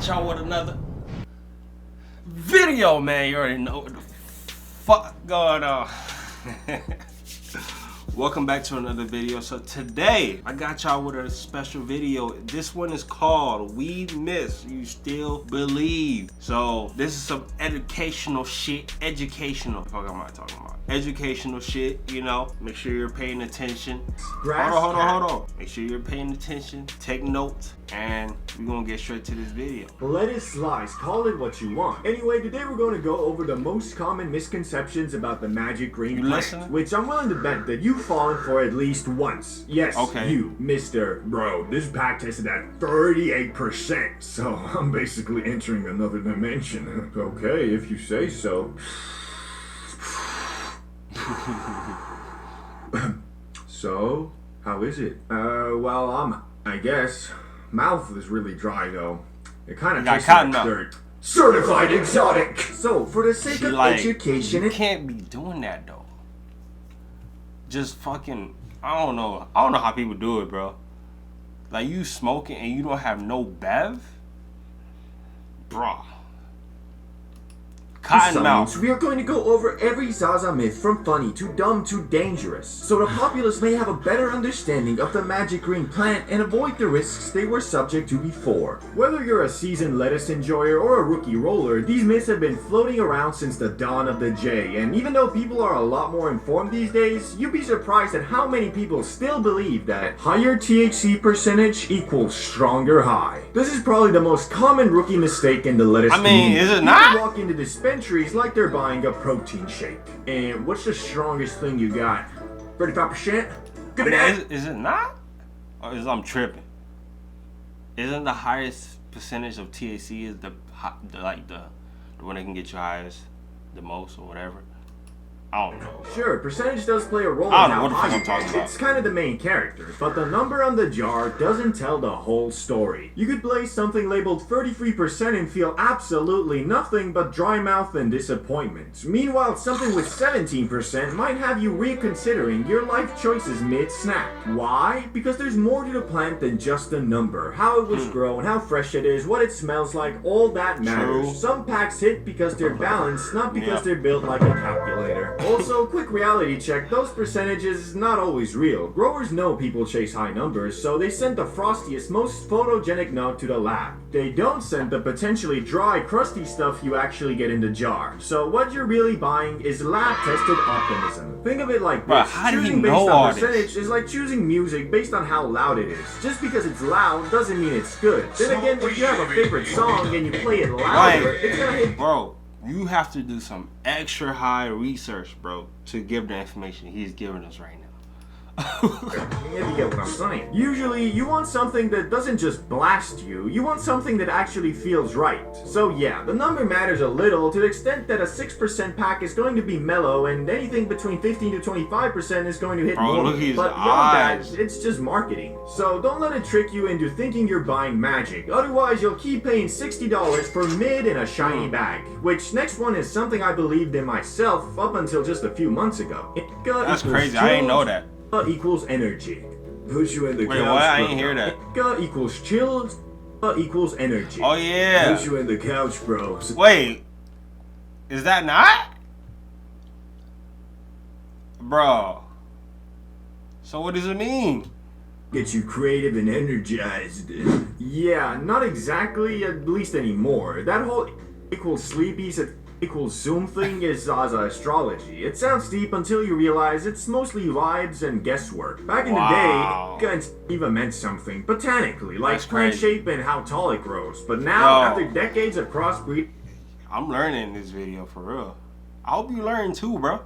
got y'all with another video, man. You already know what the fuck going on. Welcome back to another video. So today I got y'all with a special video. This one is called We Miss You Still Believe. So this is some educational shit. Educational. What the fuck am I talking about? Educational shit, you know. Make sure you're paying attention. Hold on. Make sure you're paying attention. Take notes. And we're gonna get straight to this video. Lettuce slice, call it what you want. Anyway, today we're going to go over the most common misconceptions about the magic green plant, which I'm willing to bet that you've fallen for at least once. Yes, okay. You, Mr. Bro, this pack tested at 38%, so I'm basically entering another dimension. Okay, if you say so. So, how is it? Well, I guess. Mouth is really dry though. It kind of tastes like dirt. Certified exotic. So, for the sake of education, you can't be doing that though. Just fucking, I don't know how people do it, bro. Like, you smoking and you don't have no bev, bro. Science, we are going to go over every Zaza myth from funny to dumb to dangerous, so the populace may have a better understanding of the magic green plant and avoid the risks they were subject to before. Whether you're a seasoned lettuce enjoyer or a rookie roller, these myths have been floating around since the dawn of the J, and even though people are a lot more informed these days, you'd be surprised at how many people still believe that higher THC percentage equals stronger high. This is probably the most common rookie mistake in the lettuce community. Is it not? People walk into dispensaries like they're buying a protein shake. And what's the strongest thing you got? 35%? Is it not? Or is I'm tripping? Isn't the highest percentage of THC is the one that can get you highest, the most or whatever? I don't know. Sure, percentage does play a role in how high you get. It's kind of the main character, but the number on the jar doesn't tell the whole story. You could blaze something labeled 33% and feel absolutely nothing but dry mouth and disappointment. Meanwhile, something with 17% might have you reconsidering your life choices mid-snack. Why? Because there's more to the plant than just a number. How it was grown, how fresh it is, what it smells like, all that matters. True. Some packs hit because they're balanced, not because they're built like a calculator. Also, quick reality check, those percentages not always real. Growers know people chase high numbers, so they send the frostiest, most photogenic nut to the lab. They don't send the potentially dry, crusty stuff you actually get in the jar. So what you're really buying is lab-tested optimism. Think of it like this. Choosing based on percentage is like choosing music based on how loud it is. Just because it's loud doesn't mean it's good. Then again, if you have a favorite song and you play it louder, it's gonna hit... Bro, you have to do some extra high research, bro, to give the information he's giving us right now. If you get what I'm saying. Usually, you want something that doesn't just blast you, you want something that actually feels right. So yeah, the number matters a little to the extent that a 6% pack is going to be mellow and anything between 15 to 25% is going to hit more. But beyond that, it's just marketing. So don't let it trick you into thinking you're buying magic. Otherwise, you'll keep paying $60 for mid in a shiny bag. Which, next one is something I believed in myself up until just a few months ago. That's crazy, I didn't know that. Equals energy. Push you in the couch. Wait, what? I didn't hear that. Equals chill. Equals energy. Oh yeah. Push you in the couch, bro. Wait, is that not? Bro. So what does it mean? Get you creative and energized. Yeah, not exactly, at least anymore. That whole equals sleepy equals Zoom thing is Zaza astrology. It sounds deep until you realize it's mostly vibes and guesswork. Back in the day, it even meant something botanically, like plant shape and how tall it grows. But now, after decades of crossbreed, I'm learning this video for real. I hope you learn too, bro.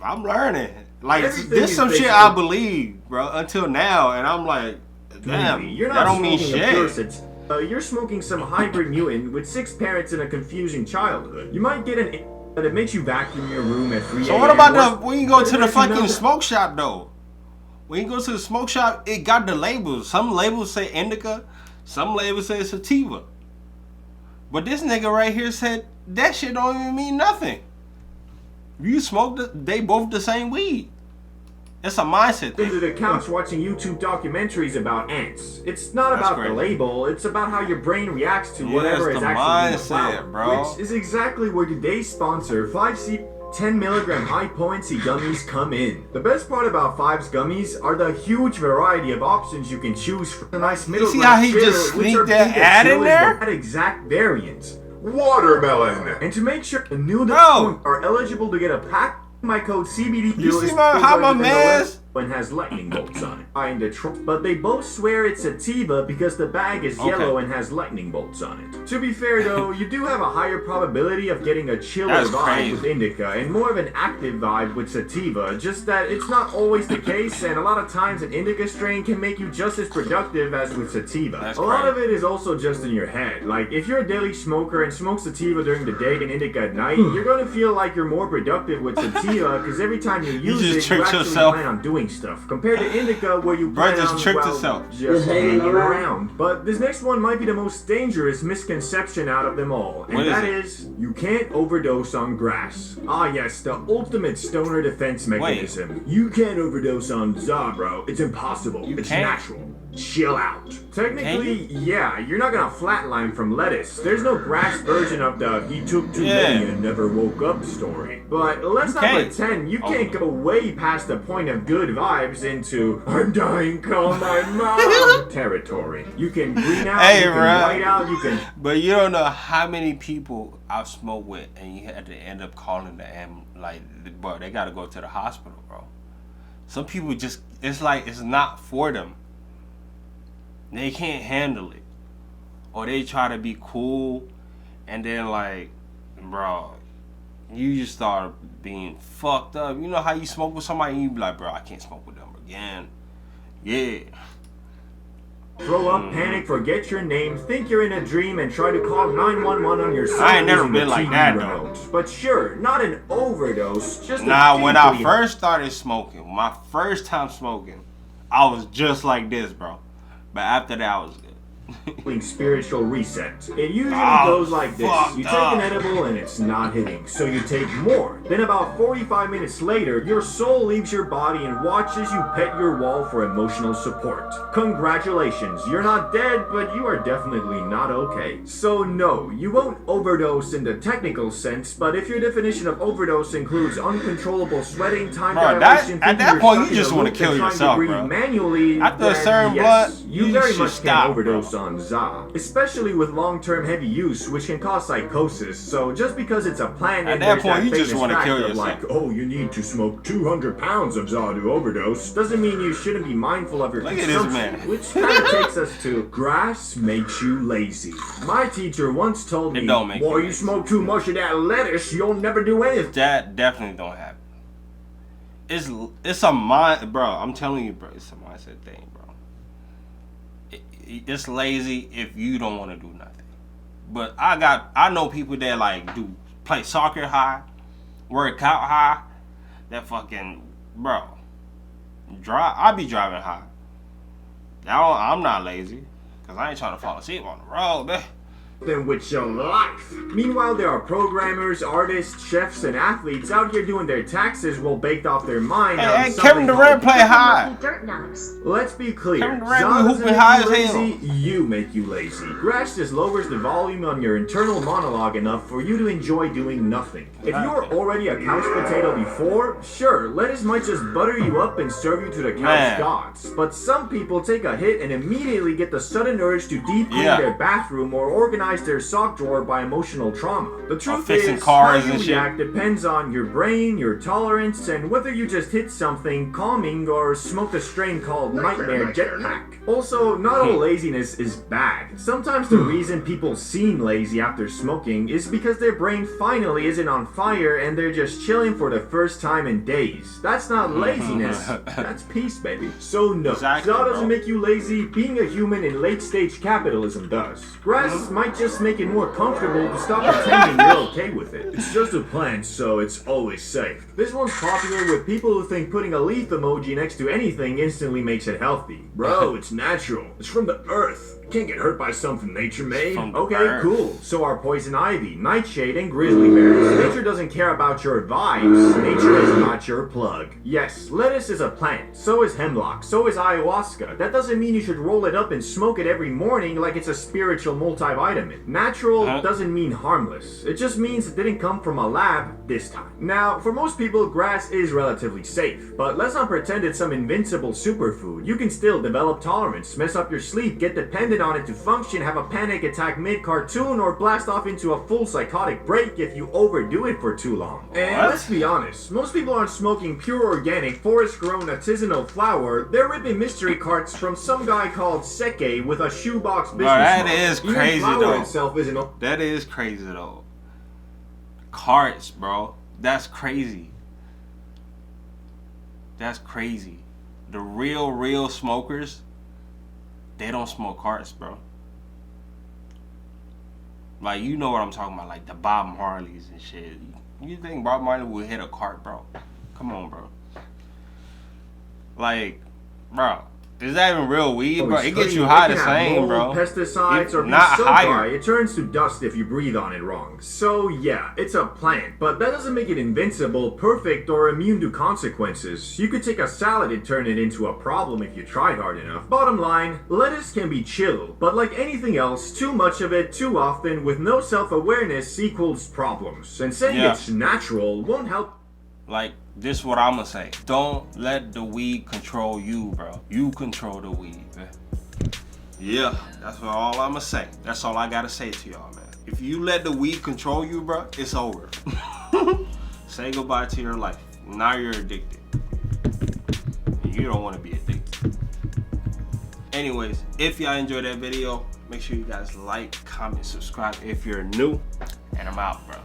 I'm learning. Like, this some shit I believe, bro, until now, and I'm like, damn, that don't mean shit. You're smoking some hybrid mutant with 6 parents and a confusing childhood. You might get an that makes you vacuum your room at 3 a.m. So what about when you go to the fucking smoke shop though? When you go to the smoke shop, it got the labels. Some labels say indica, some labels say sativa. But this nigga right here said that shit don't even mean nothing. You smoke they both the same weed. It's a mindset thing. Into the couch watching YouTube documentaries about ants. It's not about the label, it's about how your brain reacts to whatever is actually in the flower, bro. Which is exactly where today's sponsor, 5C 10 milligram high potency gummies come in. The best part about 5's gummies are the huge variety of options you can choose from. A nice middle ground. You see how he just sneaked that ad in there? That exact variant. Watermelon. And to make sure the new are eligible to get a pack, my code CBD. You see how my man's and has lightning bolts on it. But they both swear it's sativa because the bag is yellow and has lightning bolts on it. To be fair though, you do have a higher probability of getting a chiller vibe with indica and more of an active vibe with sativa, just that it's not always the case, and a lot of times an indica strain can make you just as productive as with sativa. A lot of it is also just in your head. Like, if you're a daily smoker and smoke sativa during the day and indica at night, you're going to feel like you're more productive with sativa because every time you use it, you actually plan on doing stuff, compared to indica where you plan on, just hanging around. But this next one might be the most dangerous misconception out of them all, and that is you can't overdose on grass. Ah yes, the ultimate stoner defense mechanism. You can't overdose on za, bro. It's impossible. It's natural. Chill out. Technically, yeah, you're not gonna flatline from lettuce. There's no grass version of the he took too many and never woke up story. But let's not pretend you can't go way past the point of good vibes into I'm dying, call my mom territory. You can green out, you can white out, you can... But you don't know how many people I've smoked with and you had to end up calling bro, they gotta go to the hospital, bro. Some people just, it's like, it's not for them. They can't handle it, or they try to be cool, and then like, bro, you just start being fucked up. You know how you smoke with somebody and you be like, bro, I can't smoke with them again. Yeah. Throw up, panic, forget your name, think you're in a dream, and try to call 911 on your cell. I ain't never been like that though. But sure, not an overdose, just when I first started smoking, my first time smoking, I was just like this, bro. But after that, I was good. Spiritual reset. It usually goes like this. You take an edible and it's not hitting, so you take more. Then about 45 minutes later, your soul leaves your body and watches you pet your wall for emotional support. Congratulations, you're not dead, but you are definitely not okay. So no, you won't overdose in the technical sense, but if your definition of overdose includes uncontrollable sweating, time dilation, at that point you just want to kill yourself, bro. Manually, after a certain blood, you very much can overdose on za, especially with long-term heavy use, which can cause psychosis. So just because it's a plant, at that point you just want to kill yourself. Like, oh, you need to smoke 200 pounds of za to overdose, doesn't mean you shouldn't be mindful of your consumption. Which kind of takes us to grass makes you lazy. My teacher once told me, boy, you smoke too much of that lettuce, you'll never do anything. That definitely don't happen. It's a mind, bro. I'm telling you, bro. It's a mindset thing, bro. It's lazy if you don't want to do nothing. But I know people that like play soccer high, work out high, that fucking, bro, I be driving high. I'm not lazy, cause I ain't trying to fall asleep on the road, man. Than with your life. Meanwhile, there are programmers, artists, chefs, and athletes out here doing their taxes while baked off their mind. Hey, Kevin Durant play high. Let's be clear. Kevin Durant hooping high as hell. You make you lazy. Grass just lowers the volume on your internal monologue enough for you to enjoy doing nothing. If you were already a couch potato before, sure, lettuce might just butter you up and serve you to the couch gods. But some people take a hit and immediately get the sudden urge to deep clean their bathroom or organize their sock drawer by emotional trauma. The truth is, how you react depends on your brain, your tolerance, and whether you just hit something calming or smoked a strain called Nightmare Jetpack. Also, not all laziness is bad. Sometimes the reason people seem lazy after smoking is because their brain finally isn't on fire and they're just chilling for the first time in days. That's not laziness, that's peace, baby. So no, za doesn't make you lazy. Being a human in late-stage capitalism does. Grass might just make it more comfortable to stop pretending you're okay with it. It's just a plant, so it's always safe. This one's popular with people who think putting a leaf emoji next to anything instantly makes it healthy. Bro, it's natural. It's from the earth. Can't get hurt by something nature made. Okay, birds. cool. So are poison ivy, nightshade, and grizzly bears. Nature doesn't care about your vibes. Nature is not your plug. Yes, lettuce is a plant. So is hemlock. So is ayahuasca. That doesn't mean you should roll it up and smoke it every morning like it's a spiritual multivitamin. Natural doesn't mean harmless. It just means it didn't come from a lab this time. Now, for most people, grass is relatively safe. But let's not pretend it's some invincible superfood. You can still develop tolerance, mess up your sleep, get dependent on it to function, have a panic attack mid-cartoon, or blast off into a full psychotic break if you overdo it for too long. And let's be honest, most people aren't smoking pure organic, forest-grown artisanal flower. They're ripping mystery carts from some guy called Seke with a shoebox business that model. is Even crazy, flower though. itself isn't That is crazy though. Carts, bro. That's crazy. That's crazy. The real smokers, they don't smoke carts, bro. Like, you know what I'm talking about, like the Bob Marleys and shit. You think Bob Marley would hit a cart, bro? Come on, bro. Like, bro, is that even real weed, bro? It gets you high the same, bro. Pesticides or not so higher. dry, it turns to dust if you breathe on it wrong. So yeah, it's a plant, but that doesn't make it invincible, perfect, or immune to consequences. You could take a salad and turn it into a problem if you tried hard enough. Bottom line, lettuce can be chill, but like anything else, too much of it too often with no self-awareness equals problems. And saying it's natural won't help. Like, this is what I'm gonna say. Don't let the weed control you, bro. You control the weed, man. Yeah, that's all I'm gonna say. That's all I gotta say to y'all, man. If you let the weed control you, bro, it's over. Say goodbye to your life. Now you're addicted. You don't want to be addicted. Anyways, if y'all enjoyed that video, make sure you guys like, comment, subscribe if you're new. And I'm out, bro.